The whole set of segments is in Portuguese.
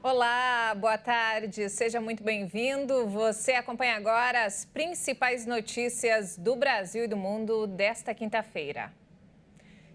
Olá, boa tarde, seja muito bem-vindo. Você acompanha agora as principais notícias do Brasil e do mundo desta quinta-feira.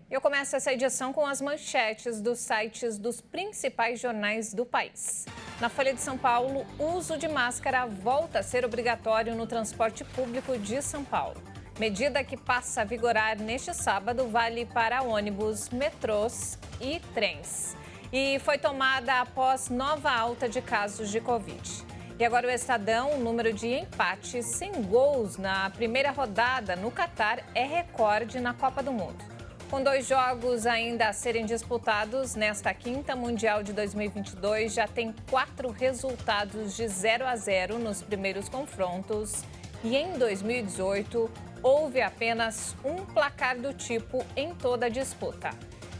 Eu começo essa edição com as manchetes dos sites dos principais jornais do país. Na Folha de São Paulo, o uso de máscara volta a ser obrigatório no transporte público de São Paulo. Medida que passa a vigorar neste sábado vale para ônibus, metrôs e trens. E foi tomada após nova alta de casos de Covid. E agora o Estadão, o número de empates sem gols na primeira rodada no Catar é recorde na Copa do Mundo. Com 2 jogos ainda a serem disputados, nesta quinta Mundial de 2022 já tem 4 resultados de 0-0 nos primeiros confrontos. E em 2018 houve apenas um placar do tipo em toda a disputa.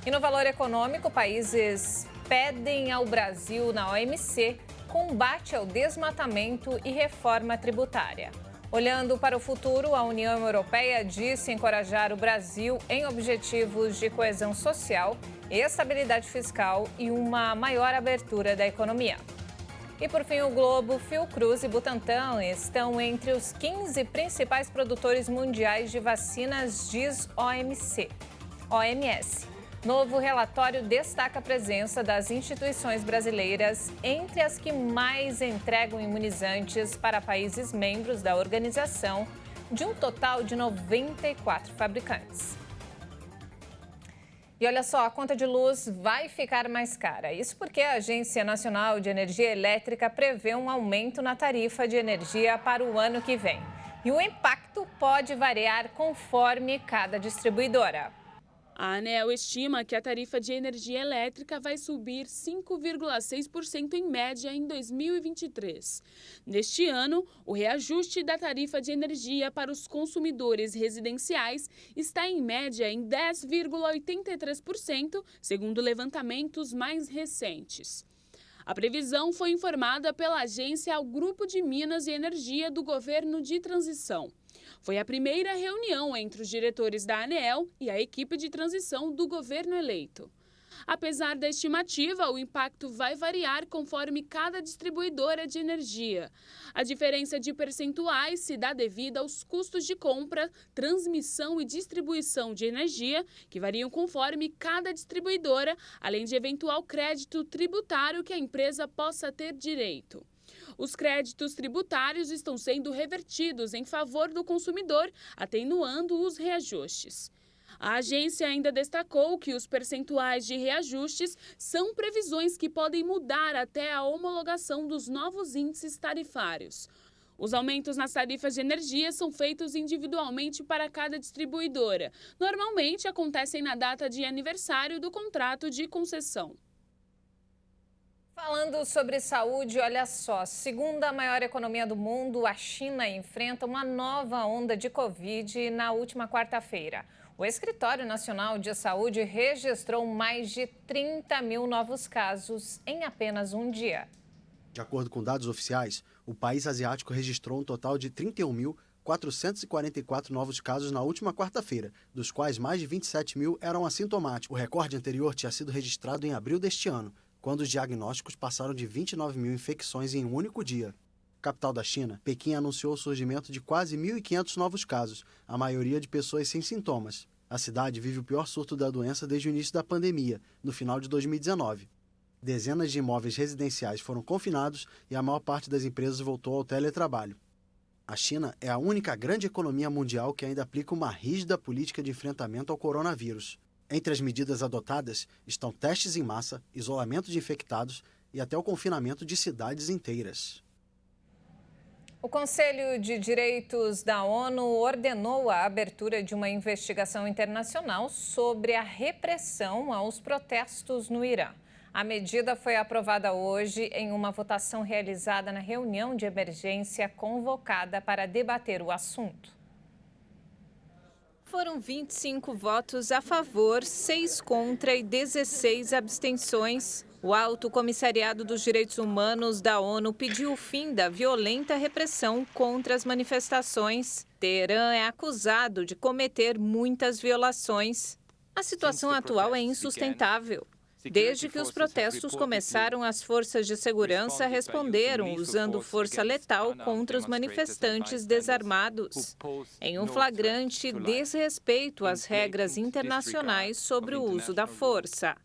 E no valor econômico, países pedem ao Brasil na OMC combate ao desmatamento e reforma tributária. Olhando para o futuro, a União Europeia disse encorajar o Brasil em objetivos de coesão social, estabilidade fiscal e uma maior abertura da economia. E por fim, o Globo, Fiocruz e Butantan estão entre os 15 principais produtores mundiais de vacinas, diz OMS. Novo relatório destaca a presença das instituições brasileiras entre as que mais entregam imunizantes para países membros da organização, de um total de 94 fabricantes. E olha só, a conta de luz vai ficar mais cara. Isso porque a Agência Nacional de Energia Elétrica prevê um aumento na tarifa de energia para o ano que vem. E o impacto pode variar conforme cada distribuidora. A ANEEL estima que a tarifa de energia elétrica vai subir 5,6% em média em 2023. Neste ano, o reajuste da tarifa de energia para os consumidores residenciais está em média em 10,83%, segundo levantamentos mais recentes. A previsão foi informada pela agência ao Grupo de Minas e Energia do Governo de Transição. Foi a primeira reunião entre os diretores da ANEEL e a equipe de transição do governo eleito. Apesar da estimativa, o impacto vai variar conforme cada distribuidora de energia. A diferença de percentuais se dá devido aos custos de compra, transmissão e distribuição de energia, que variam conforme cada distribuidora, além de eventual crédito tributário que a empresa possa ter direito. Os créditos tributários estão sendo revertidos em favor do consumidor, atenuando os reajustes. A agência ainda destacou que os percentuais de reajustes são previsões que podem mudar até a homologação dos novos índices tarifários. Os aumentos nas tarifas de energia são feitos individualmente para cada distribuidora. Normalmente acontecem na data de aniversário do contrato de concessão. Falando sobre saúde, olha só, segunda maior economia do mundo, a China enfrenta uma nova onda de Covid na última quarta-feira. O Escritório Nacional de Saúde registrou mais de 30 mil novos casos em apenas um dia. De acordo com dados oficiais, o país asiático registrou um total de 31.444 novos casos na última quarta-feira, dos quais mais de 27 mil eram assintomáticos. O recorde anterior tinha sido registrado em abril deste ano, quando os diagnósticos passaram de 29 mil infecções em um único dia. Capital da China, Pequim anunciou o surgimento de quase 1.500 novos casos, a maioria de pessoas sem sintomas. A cidade vive o pior surto da doença desde o início da pandemia, no final de 2019. Dezenas de imóveis residenciais foram confinados e a maior parte das empresas voltou ao teletrabalho. A China é a única grande economia mundial que ainda aplica uma rígida política de enfrentamento ao coronavírus. Entre as medidas adotadas estão testes em massa, isolamento de infectados e até o confinamento de cidades inteiras. O Conselho de Direitos da ONU ordenou a abertura de uma investigação internacional sobre a repressão aos protestos no Irã. A medida foi aprovada hoje em uma votação realizada na reunião de emergência convocada para debater o assunto. Foram 25 votos a favor, 6 contra e 16 abstenções. O Alto Comissariado dos Direitos Humanos da ONU pediu o fim da violenta repressão contra as manifestações. Teherã é acusado de cometer muitas violações. A situação atual é insustentável. Desde que os protestos começaram, as forças de segurança responderam usando força letal contra os manifestantes desarmados, em um flagrante desrespeito às regras internacionais sobre o uso da força.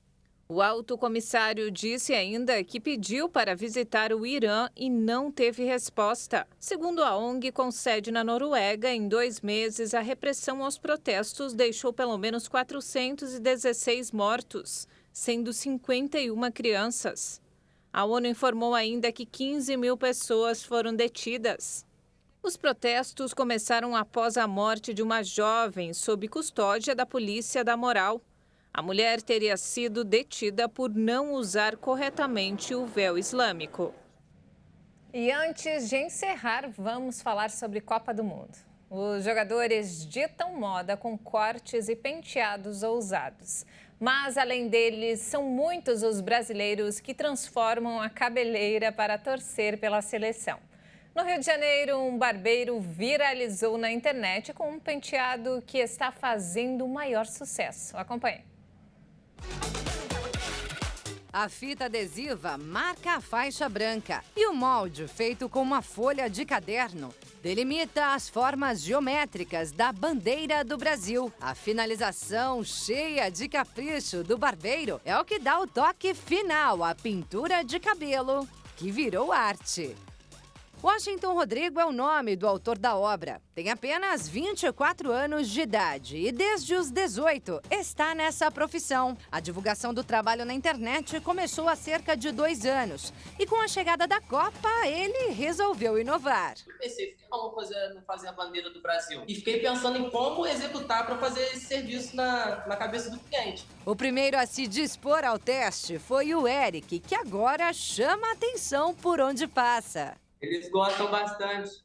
O alto comissário disse ainda que pediu para visitar o Irã e não teve resposta. Segundo a ONG com sede na Noruega, em 2 meses, a repressão aos protestos deixou pelo menos 416 mortos, sendo 51 crianças. A ONU informou ainda que 15 mil pessoas foram detidas. Os protestos começaram após a morte de uma jovem sob custódia da polícia da moral. A mulher teria sido detida por não usar corretamente o véu islâmico. E antes de encerrar, vamos falar sobre Copa do Mundo. Os jogadores ditam moda com cortes e penteados ousados. Mas, além deles, são muitos os brasileiros que transformam a cabeleira para torcer pela seleção. No Rio de Janeiro, um barbeiro viralizou na internet com um penteado que está fazendo o maior sucesso. Acompanhe. A fita adesiva marca a faixa branca e o molde, feito com uma folha de caderno, delimita as formas geométricas da bandeira do Brasil. A finalização cheia de capricho do barbeiro é o que dá o toque final à pintura de cabelo, que virou arte. Washington Rodrigo é o nome do autor da obra. Tem apenas 24 anos de idade e desde os 18 está nessa profissão. A divulgação do trabalho na internet começou há cerca de 2 anos. E com a chegada da Copa, ele resolveu inovar. Pensei, por que não fazer a bandeira do Brasil? E fiquei pensando em como executar para fazer esse serviço na cabeça do cliente. O primeiro a se dispor ao teste foi o Eric, que agora chama a atenção por onde passa. Eles gostam bastante.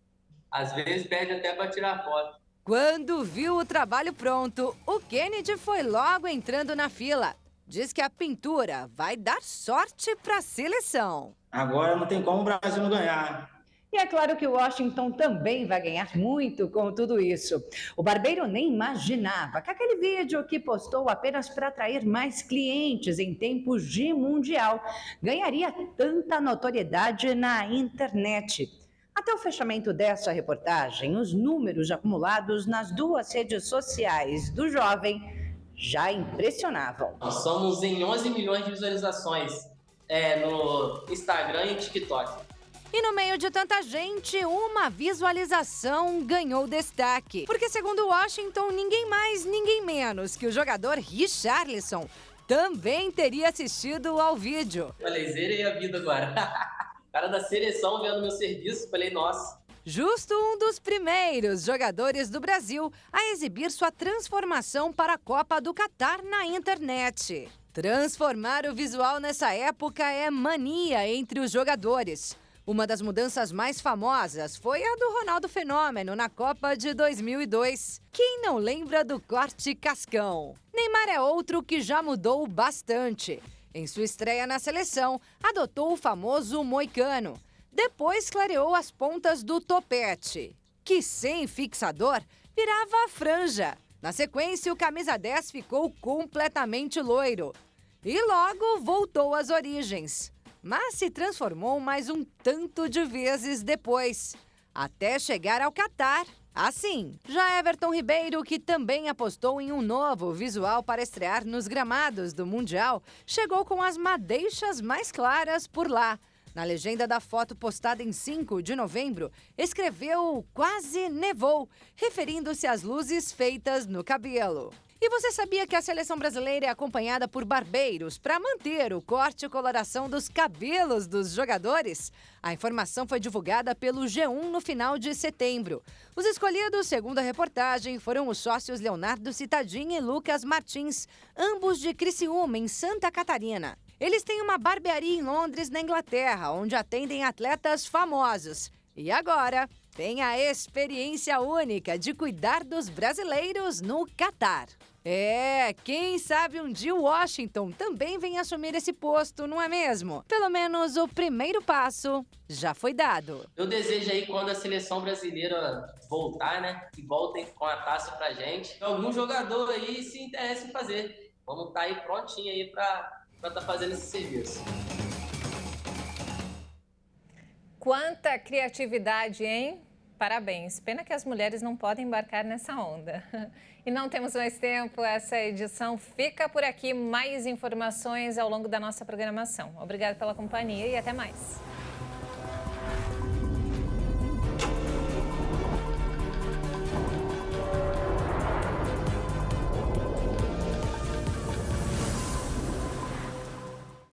Às vezes pede até para tirar foto. Quando viu o trabalho pronto, o Kennedy foi logo entrando na fila. Diz que a pintura vai dar sorte para a seleção. Agora não tem como o Brasil não ganhar. E é claro que o Washington também vai ganhar muito com tudo isso. O barbeiro nem imaginava que aquele vídeo que postou apenas para atrair mais clientes em tempos de Mundial ganharia tanta notoriedade na internet. Até o fechamento dessa reportagem, os números acumulados nas 2 redes sociais do jovem já impressionavam. Nós somos em 11 milhões de visualizações no Instagram e TikTok. E no meio de tanta gente, uma visualização ganhou destaque. Porque, segundo Washington, ninguém mais, ninguém menos que o jogador Richarlison também teria assistido ao vídeo. Falei, zerei a vida agora. Cara da seleção vendo meu serviço, falei, nossa. Justo um dos primeiros jogadores do Brasil a exibir sua transformação para a Copa do Catar na internet. Transformar o visual nessa época é mania entre os jogadores. Uma das mudanças mais famosas foi a do Ronaldo Fenômeno na Copa de 2002. Quem não lembra do corte cascão? Neymar é outro que já mudou bastante. Em sua estreia na seleção, adotou o famoso moicano. Depois clareou as pontas do topete, que sem fixador virava franja. Na sequência, o camisa 10 ficou completamente loiro. E logo voltou às origens. Mas se transformou mais um tanto de vezes depois, até chegar ao Catar. Assim, já Everton Ribeiro, que também apostou em um novo visual para estrear nos gramados do Mundial, chegou com as madeixas mais claras por lá. Na legenda da foto postada em 5 de novembro, escreveu "Quase nevou", referindo-se às luzes feitas no cabelo. E você sabia que a seleção brasileira é acompanhada por barbeiros para manter o corte e coloração dos cabelos dos jogadores? A informação foi divulgada pelo G1 no final de setembro. Os escolhidos, segundo a reportagem, foram os sócios Leonardo Citadini e Lucas Martins, ambos de Criciúma, em Santa Catarina. Eles têm uma barbearia em Londres, na Inglaterra, onde atendem atletas famosos. E agora, tem a experiência única de cuidar dos brasileiros no Catar. Quem sabe um dia o Washington também vem assumir esse posto, não é mesmo? Pelo menos o primeiro passo já foi dado. Eu desejo aí, quando a seleção brasileira voltar, né, que voltem com a taça pra gente, algum jogador aí se interessa em fazer. Vamos estar aí prontinho aí pra para estar fazendo esse serviço. Quanta criatividade, hein? Parabéns. Pena que as mulheres não podem embarcar nessa onda. E não temos mais tempo, essa edição fica por aqui. Mais informações ao longo da nossa programação. Obrigada pela companhia e até mais.